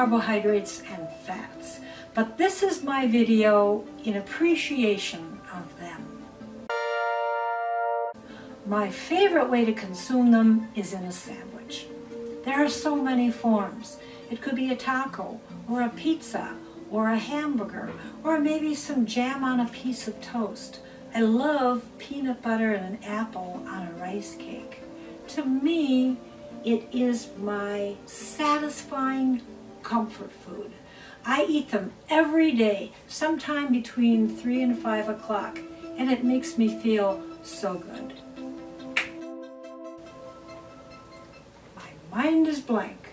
carbohydrates and fats. But this is my video in appreciation of them. My favorite way to consume them is in a sandwich. There are so many forms. It could be a taco, or a pizza, or a hamburger, or maybe some jam on a piece of toast. I love peanut butter and an apple on a rice cake. To me, it is my satisfying comfort food. I eat them every day, sometime between 3 and 5 o'clock, and it makes me feel so good. My mind is blank.